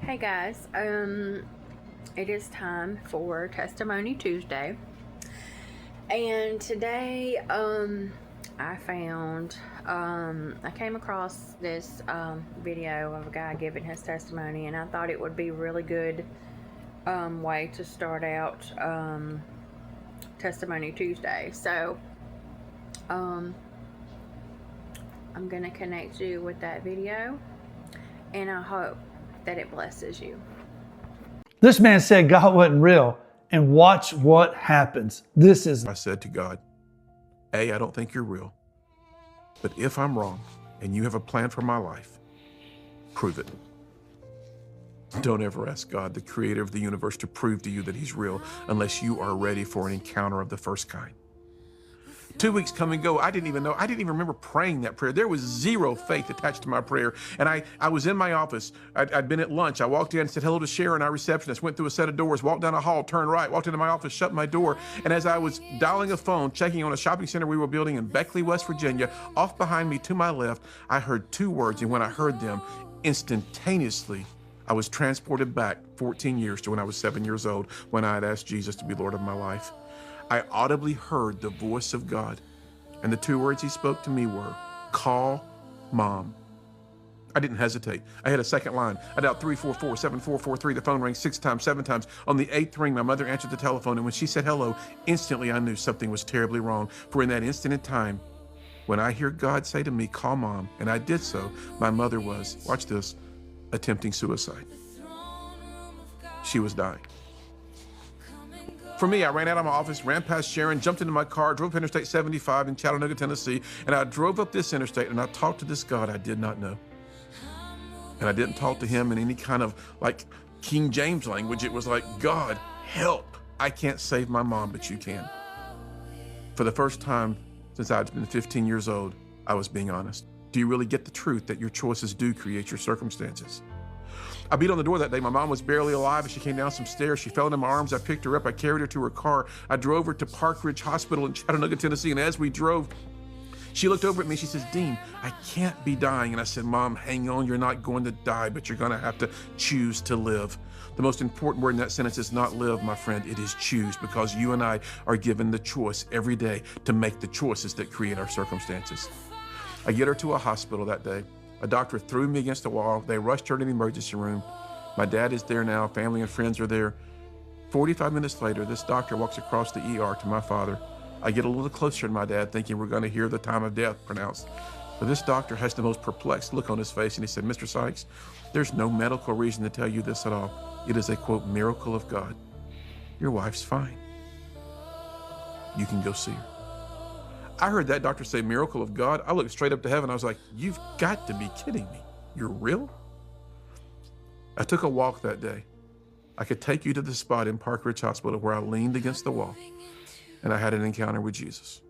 Hey guys, it is time for Testimony Tuesday, and today, I came across this video of a guy giving his testimony, and I thought it would be a really good way to start out Testimony Tuesday. So, I'm gonna connect you with that video, and I hope that it blesses you. This man said God wasn't real, and watch what happens. I said to God, I don't think you're real, but if I'm wrong and you have a plan for my life, prove it. Don't ever ask God, the creator of the universe, to prove to you that he's real unless you are ready for an encounter of the first kind. 2 weeks come and go. I didn't even remember praying that prayer. There was zero faith attached to my prayer. And I was in my office. I'd been at lunch. I walked in and said hello to Sharon, our receptionist, went through a set of doors, walked down a hall, turned right, walked into my office, shut my door. And as I was dialing a phone, checking on a shopping center we were building in Beckley, West Virginia, off behind me to my left, I heard two words. And when I heard them, instantaneously, I was transported back 14 years to when I was 7 years old, when I had asked Jesus to be Lord of my life. I audibly heard the voice of God, and the two words he spoke to me were, call Mom. I didn't hesitate. I had a second line. I dialed 344-7443. The phone rang 6 times, 7 times. On the 8th ring, my mother answered the telephone, and when she said hello, instantly I knew something was terribly wrong. For in that instant in time, when I hear God say to me, call Mom, and I did so, my mother was, watch this, attempting suicide. She was dying. For me, I ran out of my office, ran past Sharon, jumped into my car, drove up Interstate 75 in Chattanooga, Tennessee, and I drove up this interstate and I talked to this God I did not know. And I didn't talk to him in any kind of like King James language. It was like, God, help. I can't save my mom, but you can. For the first time since I'd been 15 years old, I was being honest. Do you really get the truth that your choices do create your circumstances? I beat on the door that day. My mom was barely alive as she came down some stairs. She fell into my arms. I picked her up. I carried her to her car. I drove her to Park Ridge Hospital in Chattanooga, Tennessee. And as we drove, she looked over at me. She says, Dean, I can't be dying. And I said, Mom, hang on. You're not going to die, but you're going to have to choose to live. The most important word in that sentence is not live, my friend. It is choose, because you and I are given the choice every day to make the choices that create our circumstances. I get her to a hospital that day. A doctor threw me against the wall. They rushed her to the emergency room. My dad is there now. Family and friends are there. 45 minutes later, this doctor walks across the ER to my father. I get a little closer to my dad, thinking we're going to hear the time of death pronounced. But this doctor has the most perplexed look on his face, and he said, Mr. Sykes, there's no medical reason to tell you this at all. It is a, quote, miracle of God. Your wife's fine. You can go see her. I heard that doctor say miracle of God. I looked straight up to heaven. I was like, you've got to be kidding me. You're real? I took a walk that day. I could take you to the spot in Park Ridge Hospital where I leaned against the wall and I had an encounter with Jesus.